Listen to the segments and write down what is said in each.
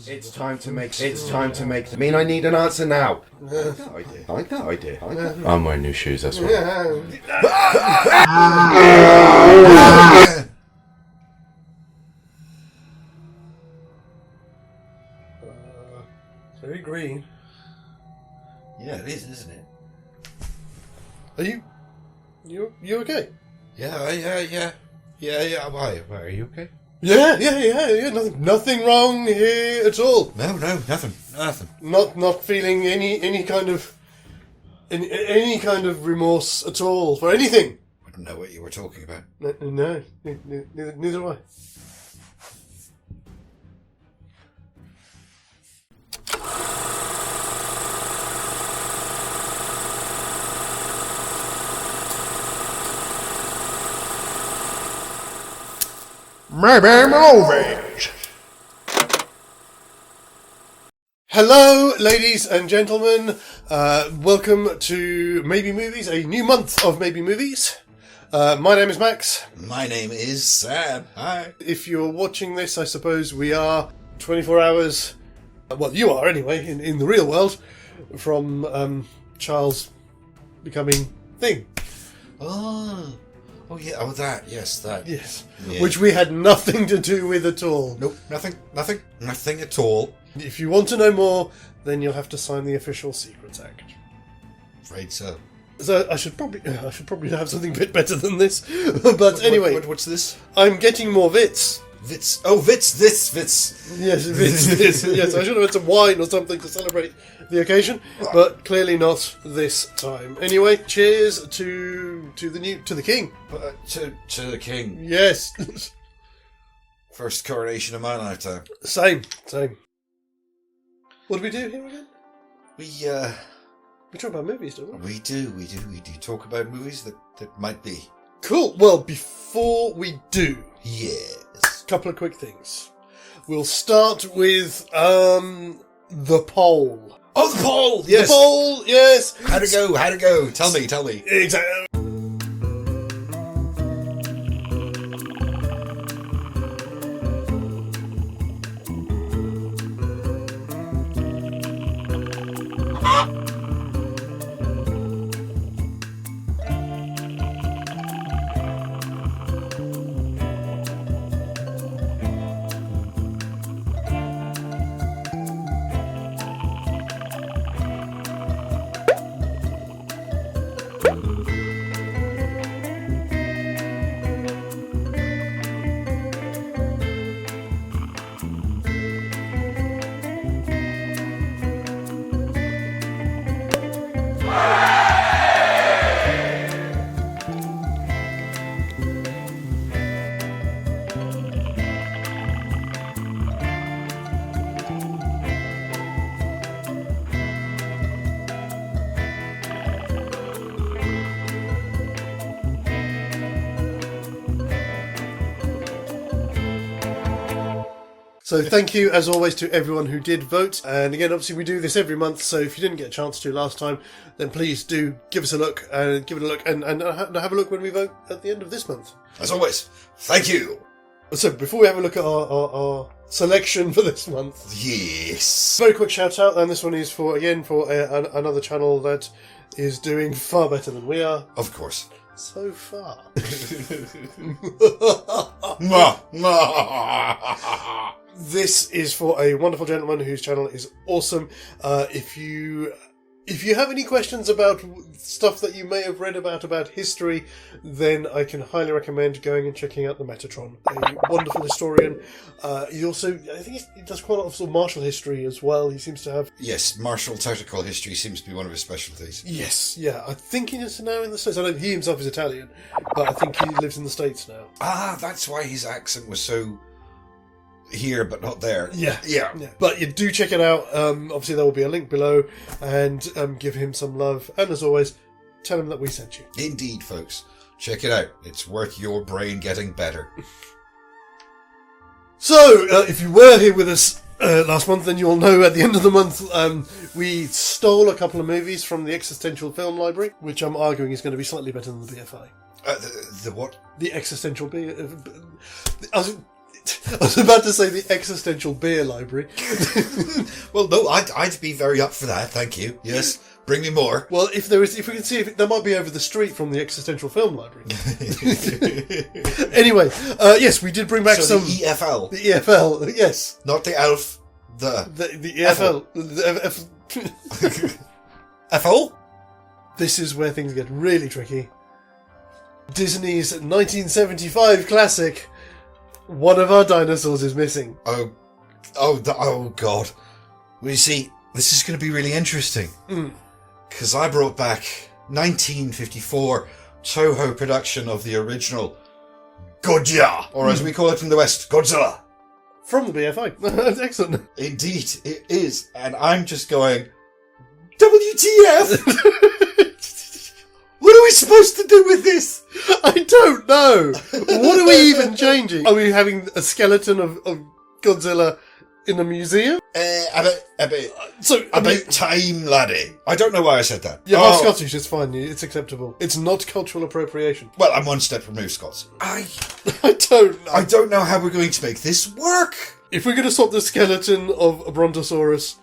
It's time to make. I mean, I need an answer now. I like that idea. I'm wearing new shoes. That's right. It's very green. Yeah, it is, isn't it? Are you okay? Yeah. Why? Are you okay? Yeah. Nothing wrong here at all. No, nothing. Not feeling any kind of remorse at all for anything. Wouldn't know what you were talking about. No, neither do I. Maybe movies. Hello, ladies and gentlemen. Welcome to Maybe Movies, a new month of Maybe Movies. My name is Max. My name is Sam. Hi. If you're watching this, I suppose we are 24 hours, well, you are anyway, in the real world, from Charles becoming Thing. Oh yeah, that. Yes. Yeah. Which we had nothing to do with at all. Nope, nothing at all. If you want to know more, then you'll have to sign the official Secrets Act. Afraid so. So I should probably have something a bit better than this. But anyway, what's this? I'm getting more Vits. Vits. Oh, Vits. Yes, Vits. Yes, I should have had some wine or something to celebrate the occasion, but clearly not this time. Anyway, cheers to the king. To the king. Yes. First coronation of my lifetime. Same. What do we do here again? We talk about movies, don't we? We do talk about movies that might be. Cool. Well, before we do, Yes. a couple of quick things. We'll start with the poll. Oh, the poll! Yes. The poll, yes. How'd it go? Tell me. Exactly. So thank you, as always, to everyone who did vote. And again, obviously, we do this every month, so if you didn't get a chance to last time, then please do give us a look, and have a look when we vote at the end of this month. As always, thank you. So before we have a look at our selection for this month, Yes. very quick shout out, and this one is for another channel that is doing far better than we are. Of course. So far. This is for a wonderful gentleman whose channel is awesome. If you have any questions about stuff that you may have read about history, then I can highly recommend going and checking out the Metatron. A wonderful historian. He also, I think he does quite a lot of sort of martial history as well. He seems to have... Yes, martial tactical history seems to be one of his specialties. Yes, yeah. I think he is now in the States. I know he himself is Italian, but I think he lives in the States now. Ah, that's why his accent was so... here but not there. Yeah. Yeah. But you do check it out. Obviously there will be a link below, and give him some love, and as always, tell him that we sent you. Indeed, folks. Check it out. It's worth your brain getting better. So, if you were here with us last month, then you'll know at the end of the month we stole a couple of movies from the Existential Film Library, which I'm arguing is going to be slightly better than the BFI. The what? The Existential I was about to say the existential beer library. Well, no, I'd be very up for that. Thank you. Yes, bring me more. Well, if we can see if there might be over the street from the existential film library. Anyway, yes, we did bring back So some the EFL, the EFL. Yes, not the ELF. The the EFL. The FL. This is where things get really tricky. Disney's 1975 classic. One of our dinosaurs is missing. Oh God. Well, you see, this is going to be really interesting. Because I brought back 1954 Toho production of the original Godzilla, or as we call it in the West, Godzilla. From the BFI. Excellent. Indeed, it is. And I'm just going, WTF? What are we supposed to do with this? I don't know. What are we even changing? Are we having a skeleton of Godzilla in a museum? About time, laddie. I don't know why I said that. You're half Scottish, it's fine. It's acceptable. It's not cultural appropriation. Well, I'm one step removed, Scots. I don't know. I don't know how we're going to make this work. If we're going to swap the skeleton of a Brontosaurus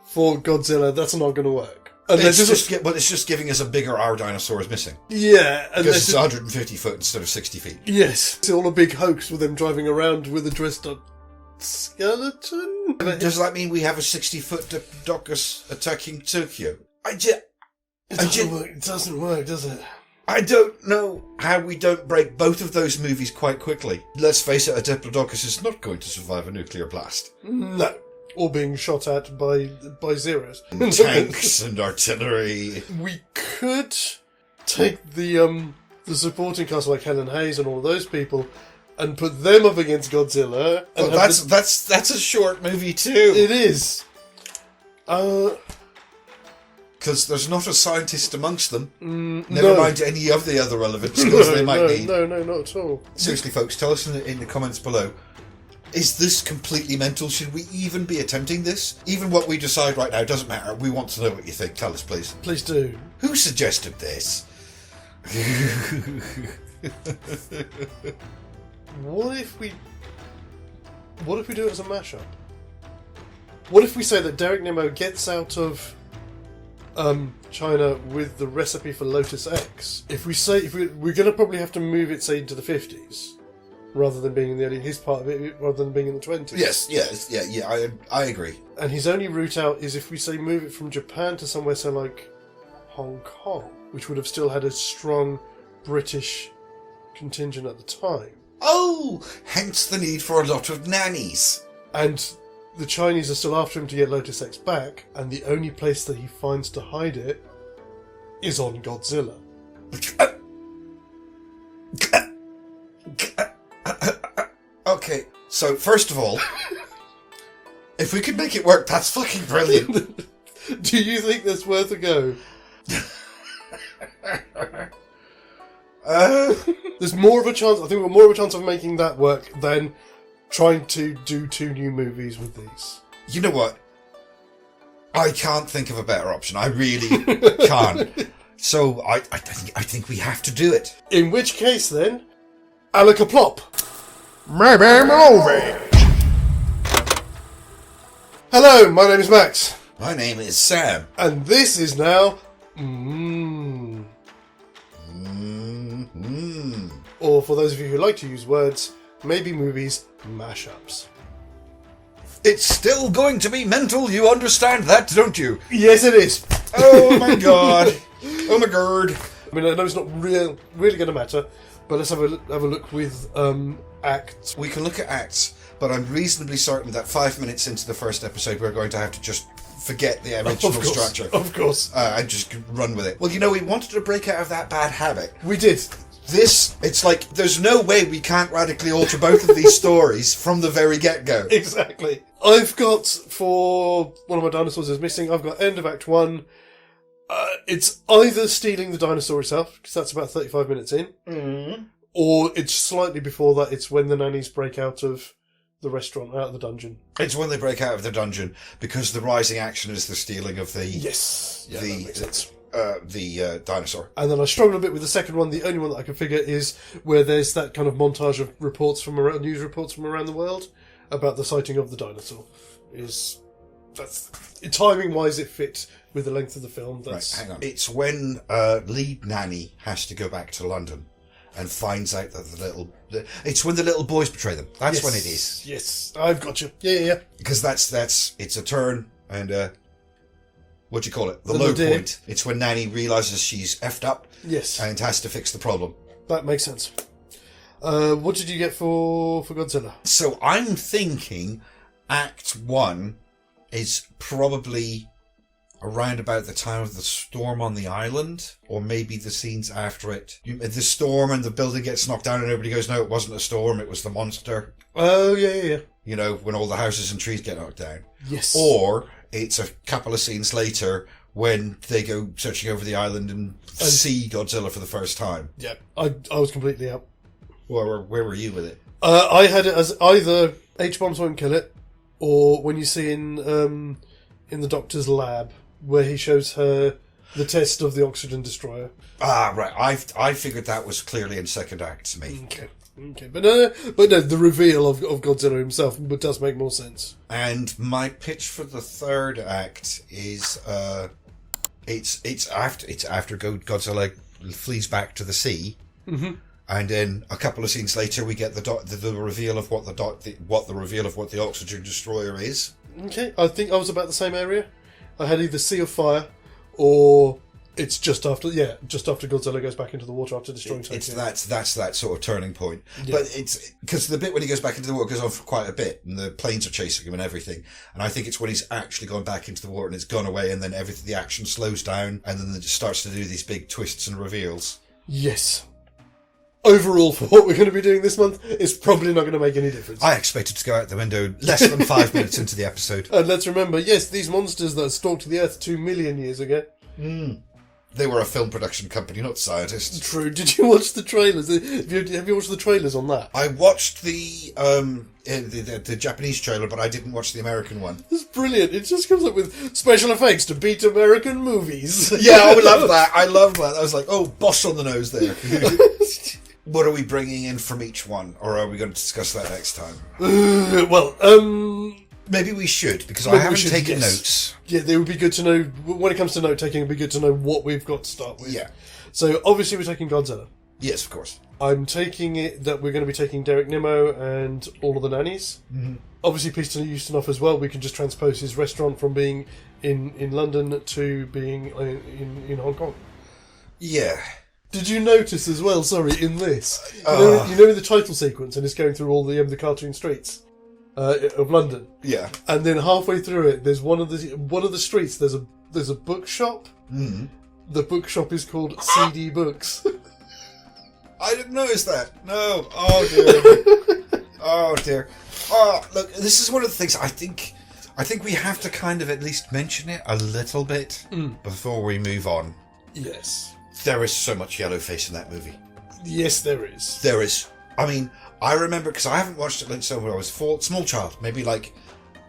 for Godzilla, that's not going to work. It's just giving us a bigger our dinosaur is missing. Yeah. Because it's 150 foot instead of 60 feet. Yes. It's all a big hoax with them driving around with a dressed up skeleton. Does that mean we have a 60-foot Diplodocus attacking Tokyo? It doesn't work, does it? I don't know how we don't break both of those movies quite quickly. Let's face it, a Diplodocus is not going to survive a nuclear blast. No. Or being shot at by Zeros. Tanks and artillery. We could take the supporting cast like Helen Hayes and all those people and put them up against Godzilla. And that's a short movie too. It is. Because there's not a scientist amongst them. Never mind any of the other relevant skills they might need. No, not at all. Seriously, folks, tell us in the comments below. Is this completely mental? Should we even be attempting this? Even what we decide right now doesn't matter. We want to know what you think. Tell us, please. Please do. Who suggested this? What if we do it as a mashup? What if we say that Derek Nimmo gets out of China with the recipe for Lotus X? If we're going to probably have to move it, say, into the 50s. Rather than being in his part of it, rather than being in the 20s. Yeah, I agree. And his only route out is if we say move it from Japan to somewhere so like Hong Kong, which would have still had a strong British contingent at the time. Oh, hence the need for a lot of nannies. And the Chinese are still after him to get Lotus X back, and the only place that he finds to hide it is on Godzilla. Okay, so first of all, if we could make it work, that's fucking brilliant. Do you think that's worth a go? There's more of a chance. I think we've got more of a chance of making that work than trying to do 2 new movies with these. You know what? I can't think of a better option. I really can't. So I think we have to do it. In which case, then, Alaka-plop. Maybe movies. Hello, my name is Max. My name is Sam. And this is now... Or for those of you who like to use words, maybe movies mashups. It's still going to be mental, you understand that, don't you? Yes, it is. Oh my god. Oh my god. I mean, I know it's not really going to matter, but let's have a look with acts. We can look at acts, but I'm reasonably certain that 5 minutes into the first episode we're going to have to just forget the original structure. Of course. And just run with it. Well, you know, we wanted to break out of that bad habit. We did. It's like, there's no way we can't radically alter both of these stories from the very get-go. Exactly. I've got, for One of My Dinosaurs is Missing, I've got end of Act 1. It's either stealing the dinosaur itself, because that's about 35 minutes in, or it's slightly before that, it's when the nannies break out of the restaurant, out of the dungeon. It's when they break out of the dungeon, because the rising action is the stealing of the... Yes. Yeah, that makes sense. the dinosaur. And then I struggled a bit with the second one. The only one that I can figure is where there's that kind of montage of news reports from around the world about the sighting of the dinosaur. Timing wise, it fits with the length of the film. Right, hang on. It's when lead nanny has to go back to London and finds out that it's when the little boys betray them. That's when it is. Yes, I've got you. Yeah. Because it's a turn and what do you call it? The low point. It's when nanny realises she's effed up. Yes. And has to fix the problem. That makes sense. What did you get for Godzilla? So I'm thinking Act 1 is probably around about the time of the storm on the island, or maybe the scenes after it. The storm and the building gets knocked down and everybody goes, no, it wasn't a storm, it was the monster. Oh, yeah. You know, when all the houses and trees get knocked down. Yes. Or it's a couple of scenes later when they go searching over the island and see Godzilla for the first time. Yeah, I was completely out. Where were you with it? I had it as either H-bombs won't kill it, or when you see in the doctor's lab where he shows her the test of the oxygen destroyer. Ah, right. I figured that was clearly in second act to me. Okay. But no, the reveal of Godzilla himself does make more sense. And my pitch for the third act is it's after Godzilla flees back to the sea. Mm-hmm. And then a couple of scenes later, we get the reveal of what the oxygen destroyer is. Okay, I think I was about the same area. I had either Sea of Fire, or it's just after Godzilla goes back into the water after destroying Tokyo. That's that sort of turning point. Yeah. But it's because the bit when he goes back into the water goes on for quite a bit, and the planes are chasing him and everything. And I think it's when he's actually gone back into the water and it's gone away, and then the action slows down, and then it just starts to do these big twists and reveals. Yes. Overall, for what we're going to be doing this month, it's probably not going to make any difference. I expected to go out the window less than 5 minutes into the episode. And let's remember, yes, these monsters that stalked the Earth 2 million years ago. They were a film production company, not scientists. True. Did you watch the trailers? Have you watched the trailers on that? I watched the Japanese trailer, but I didn't watch the American one. It's brilliant. It just comes up with special effects to beat American movies. Yeah, I love that. I was like, oh, boss on the nose there. What are we bringing in from each one, or are we going to discuss that next time? Maybe we should, because I haven't taken notes. Yeah, it would be good to know, when it comes to note taking, it would be good to know what we've got to start with. Yeah. So, obviously we're taking Godzilla. Yes, of course. I'm taking it that we're going to be taking Derek Nimmo and all of the nannies. Mm-hmm. Obviously, Peter Ustinov as well. We can just transpose his restaurant from being in London to being in Hong Kong. Yeah. Did you notice as well, in this? You know in the title sequence, and it's going through all the cartoon streets of London. Yeah. And then halfway through it, there's one of the streets. There's a bookshop. Mm. The bookshop is called CD Books. I didn't notice that. No. Oh dear. Oh dear. Oh, look, this is one of the things I think we have to kind of at least mention it a little bit before we move on. Yes. There is so much yellow face in that movie. Yes, there is. There is. I mean, I remember, because I haven't watched it since I was small child, maybe like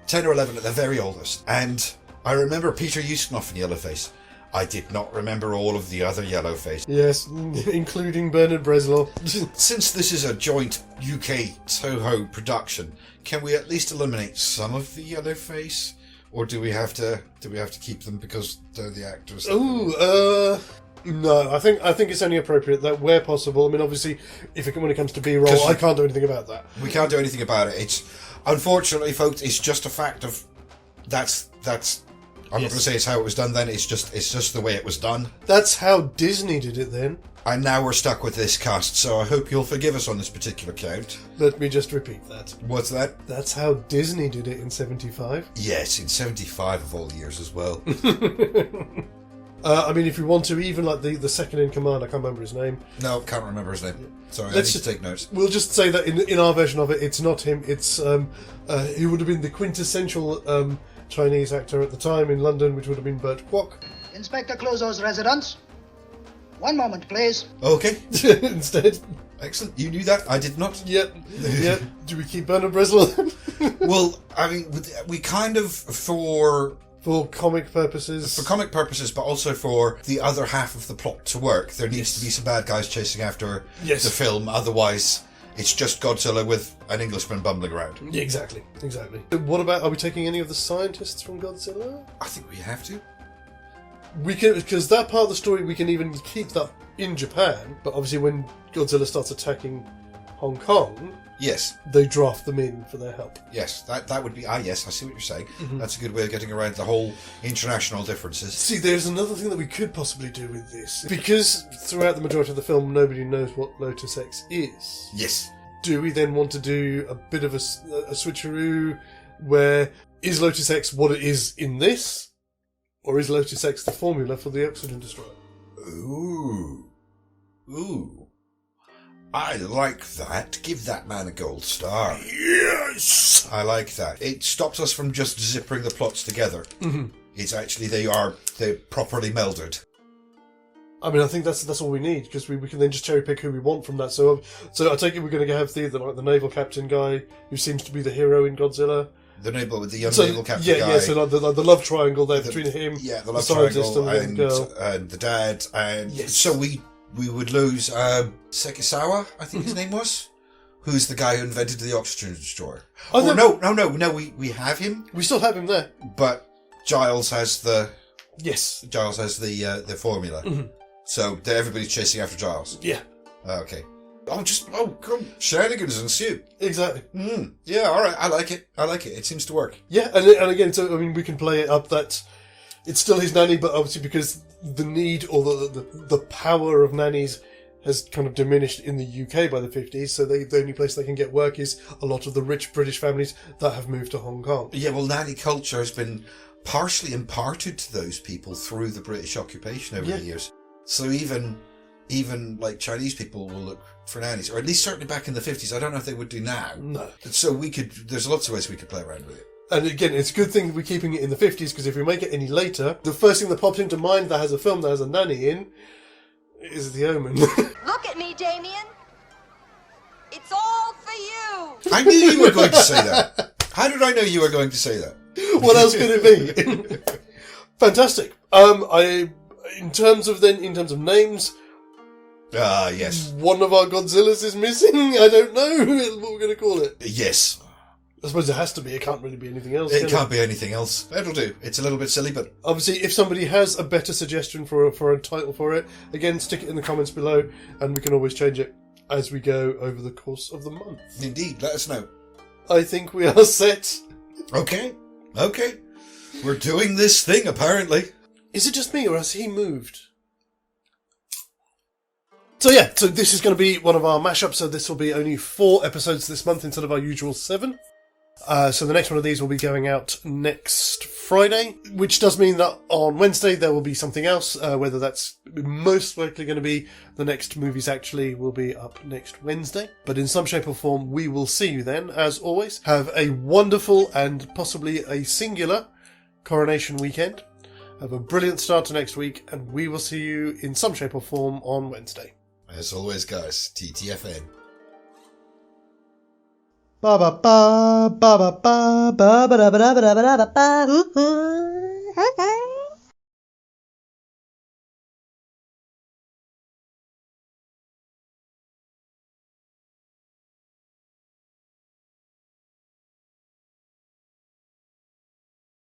10 or 11 at the very oldest. And I remember Peter Ustinov in Yellowface. I did not remember all of the other Yellowface. Yes, including Bernard Bresslaw. Since this is a joint UK Toho production, can we at least eliminate some of the Yellowface? Or do we have to keep them because they're the actors? No, I think it's only appropriate that where possible. I mean, obviously, when it comes to B-roll, I can't do anything about that. We can't do anything about it. It's unfortunately, folks, it's just a fact of that's. I'm not going to say it's how it was done then. It's just the way it was done. That's how Disney did it then. And now we're stuck with this cast, so I hope you'll forgive us on this particular count. Let me just repeat that. What's that? That's how Disney did it in 75. Yes, in 75 of all years as well. I mean, if you want to, even like the second in command, I can't remember his name. No, can't remember his name. Sorry, I need to take notes. We'll just say that in our version of it, it's not him. It's he would have been the quintessential Chinese actor at the time in London, which would have been Bert Kwok. Inspector Clouseau's residence. 1 moment, please. Okay. Instead. Excellent. You knew that? I did not. Yep. Do we keep Bernard Bresslaw then? Well, I mean, we kind of, for For comic purposes. For comic purposes, but also for the other half of the plot to work. There needs to be some bad guys chasing after the film, otherwise it's just Godzilla with an Englishman bumbling around. Yeah, exactly. What about, are we taking any of the scientists from Godzilla? I think we have to. We can, because that part of the story, we can even keep that in Japan, but obviously when Godzilla starts attacking Hong Kong... Yes. They draft them in for their help. Yes, that would be... yes, I see what you're saying. Mm-hmm. That's a good way of getting around the whole international differences. See, there's another thing that we could possibly do with this. Because throughout the majority of the film, nobody knows what Lotus X is. Yes. Do we then want to do a bit of a switcheroo where is Lotus X what it is in this? Or is Lotus X the formula for the Oxygen Destroyer? Ooh. I like that. Give that man a gold star. Yes! I like that. It stops us from just zippering the plots together. Mm-hmm. It's actually, they're properly melded. I mean, I think that's all we need, because we can then just cherry pick who we want from that. So I take it we're going to have the naval captain guy, who seems to be the hero in Godzilla. The young naval captain guy. Yeah, so like the love triangle there between him, the love scientist triangle, and the girl. and the dad. And so we would lose Sekisawa, I think his name was, who's the guy who invented the oxygen destroyer. No, we have him. We still have him there. But Giles has the formula. Mm-hmm. So everybody's chasing after Giles. Yeah. Okay. Come, shenanigans ensue. Exactly. Yeah, all right. I like it. It seems to work. Yeah, and again, so I mean, we can play it up that it's still his nanny, but obviously because the need or the power of nannies has kind of diminished in the UK by the 50s, so the only place they can get work is a lot of the rich British families that have moved to Hong Kong. Yeah, well, nanny culture has been partially imparted to those people through the British occupation over the years. So even like Chinese people will look for nannies, or at least certainly back in the 50s. I don't know if they would do now. No. So there's lots of ways we could play around with it. And again, it's a good thing we're keeping it in the 50s, because if we make it any later, the first thing that pops into mind that has a film that has a nanny in is The Omen. Look at me, Damien. It's all for you. I knew you were going to say that. How did I know you were going to say that? What else could it be? Fantastic. In terms of names, yes. One of our Godzillas is missing. I don't know what we're going to call it. Yes. I suppose it has to be. It can't really be anything else. It can't be anything else. It'll do. It's a little bit silly, but obviously, if somebody has a better suggestion for a title for it, again, stick it in the comments below, and we can always change it as we go over the course of the month. Indeed, let us know. I think we are set. Okay. We're doing this thing, apparently. Is it just me, or has he moved? So this is going to be one of our mashups, so this will be only 4 episodes this month instead of our usual 7. So the next one of these will be going out next Friday, which does mean that on Wednesday there will be something else, whether that's most likely going to be the next movies actually will be up next Wednesday. But in some shape or form, we will see you then. As always, have a wonderful and possibly a singular Coronation weekend. Have a brilliant start to next week, and we will see you in some shape or form on Wednesday. As always, guys, TTFN. Ba ba ba ba ba ba ba ba ba ba ba ba ba ba.